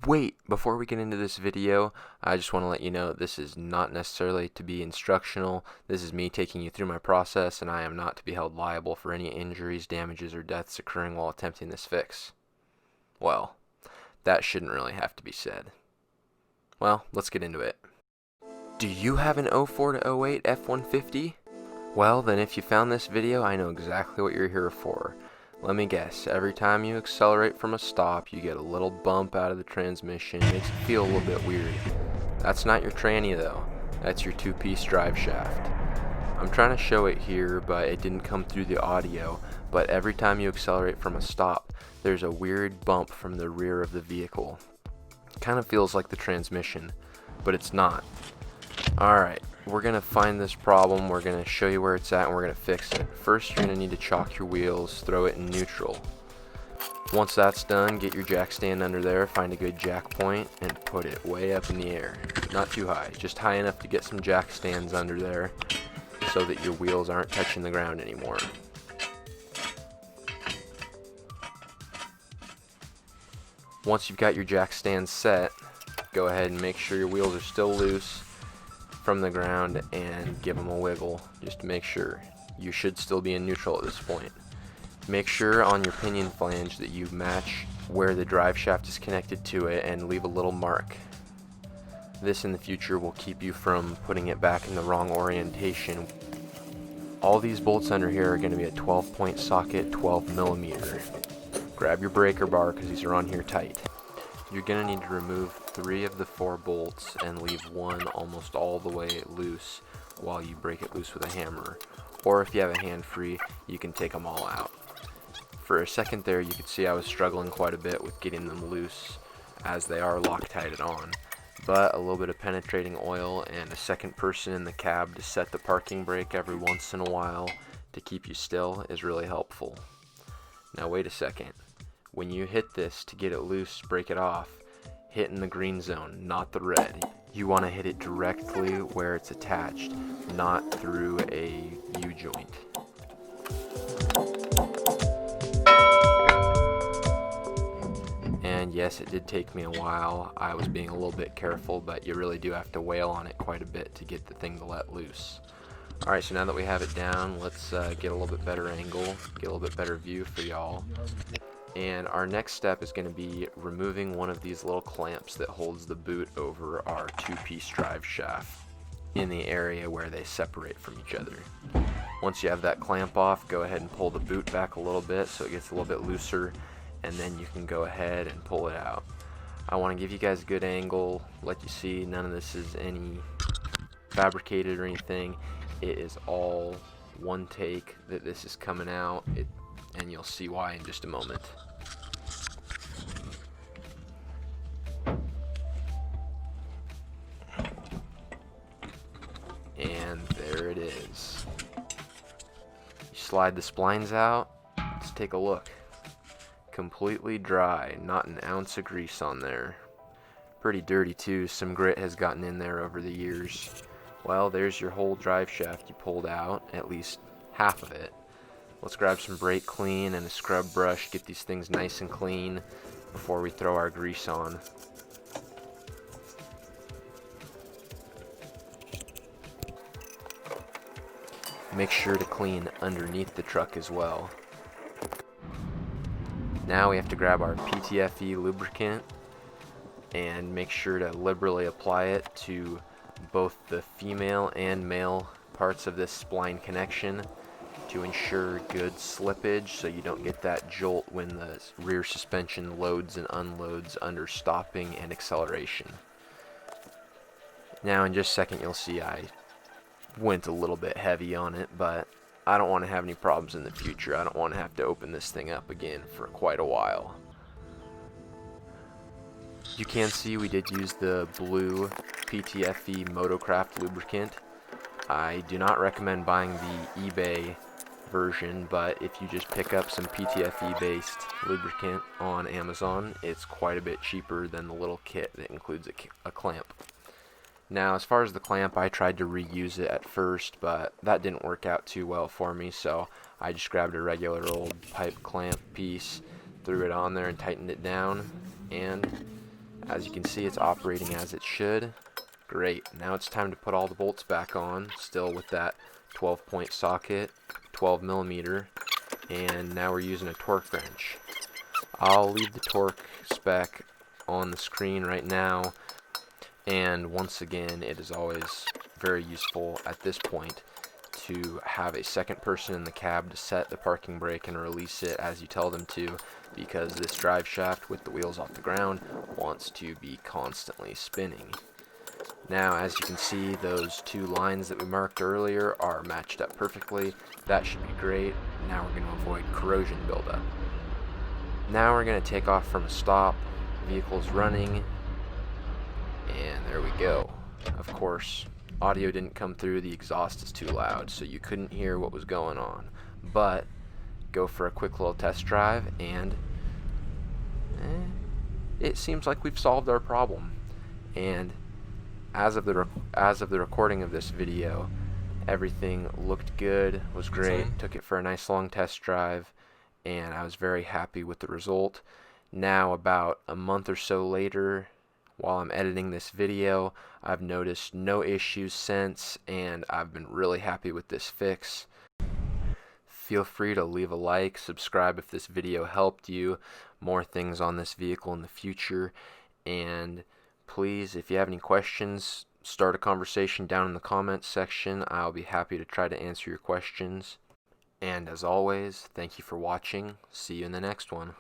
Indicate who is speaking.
Speaker 1: Wait, before we get into this video, I just want to let you know this is not necessarily to be instructional. This is me taking you through my process, and I am not to be held liable for any injuries, damages, or deaths occurring while attempting this fix. Well, that shouldn't really have to be said. Well, let's get into it. Do you have an 04 to 08 F150? Well, then if you found this video, I know exactly what you're here for. Let me guess, every time you accelerate from a stop, you get a little bump out of the transmission. It makes it feel a little bit weird. That's not your tranny though. That's your two-piece drive shaft. I'm trying to show it here, but it didn't come through the audio. But every time you accelerate from a stop, there's a weird bump from the rear of the vehicle. Kind of feels like the transmission, but it's not. Alright, we're going to find this problem, we're going to show you where it's at, and we're going to fix it. First, you're going to need to chalk your wheels, throw it in neutral. Once that's done, get your jack stand under there, find a good jack point, and put it way up in the air. Not too high, just high enough to get some jack stands under there so that your wheels aren't touching the ground anymore. Once you've got your jack stands set, go ahead and make sure your wheels are still loose from the ground and give them a wiggle just to make sure. You should still be in neutral at this point. Make sure on your pinion flange that you match where the drive shaft is connected to it and leave a little mark. This in the future will keep you from putting it back in the wrong orientation. All these bolts under here are going to be a 12-point socket, 12mm. Grab your breaker bar because these are on here tight. You're going to need to remove 3 of the 4 bolts and leave one almost all the way loose while you break it loose with a hammer. Or if you have a hand free, you can take them all out. For a second there, you could see I was struggling quite a bit with getting them loose as they are Loctited on. But a little bit of penetrating oil and a second person in the cab to set the parking brake every once in a while to keep you still is really helpful. Now wait a second. When you hit this to get it loose, break it off, hit in the green zone, not the red. You want to hit it directly where it's attached, not through a U-joint. And yes, it did take me a while. I was being a little bit careful, but you really do have to wail on it quite a bit to get the thing to let loose. Alright, so now that we have it down, let's get a little bit better angle, get a little bit better view for y'all. And our next step is going to be removing one of these little clamps that holds the boot over our two-piece drive shaft in the area where they separate from each other. Once you have that clamp off, go ahead and pull the boot back a little bit so it gets a little bit looser, and then you can go ahead and pull it out. I want to give you guys a good angle, let you see none of this is any fabricated or anything. It is all one take that this is coming out, and you'll see why in just a moment. And there it is. You slide the splines out. Let's take a look. Completely dry, not an ounce of grease on there. Pretty dirty too, some grit has gotten in there over the years. Well, there's your whole drive shaft you pulled out, at least half of it. Let's grab some brake clean and a scrub brush, get these things nice and clean before we throw our grease on. Make sure to clean underneath the truck as well. Now we have to grab our PTFE lubricant and make sure to liberally apply it to both the female and male parts of this spline connection to ensure good slippage so you don't get that jolt when the rear suspension loads and unloads under stopping and acceleration. Now in just a second you'll see I went a little bit heavy on it, but I don't want to have any problems in the future. I don't want to have to open this thing up again for quite a while. You can see we did use the blue PTFE Motocraft lubricant. I do not recommend buying the eBay version, but if you just pick up some PTFE based lubricant on Amazon, it's quite a bit cheaper than the little kit that includes a clamp. Now as far as the clamp, I tried to reuse it at first, but that didn't work out too well for me, so I just grabbed a regular old pipe clamp piece, threw it on there and tightened it down, and As you can see, it's operating as it should. Great. Now it's time to put all the bolts back on, still with that 12-point socket, 12 millimeter, and now we're using a torque wrench. I'll leave the torque spec on the screen right now, and once again, it is always very useful at this point to have a second person in the cab to set the parking brake and release it as you tell them to, because this drive shaft with the wheels off the ground wants to be constantly spinning. Now, as you can see, those two lines that we marked earlier are matched up perfectly. That should be great. Now we're going to avoid corrosion buildup. Now we're going to take off from a stop. Vehicle's running, and there we go. Of course, audio didn't come through, the exhaust is too loud, so you couldn't hear what was going on. But go for a quick little test drive, and it seems like we've solved our problem. And as of the recording of this video, everything looked good, was great. Took it for a nice long test drive, and I was very happy with the result. Now, about a month or so later, while I'm editing this video, I've noticed no issues since, and I've been really happy with this fix. Feel free to leave a like, subscribe if this video helped you. More things on this vehicle in the future, and please, if you have any questions, start a conversation down in the comments section. I'll be happy to try to answer your questions. And as always, thank you for watching. See you in the next one.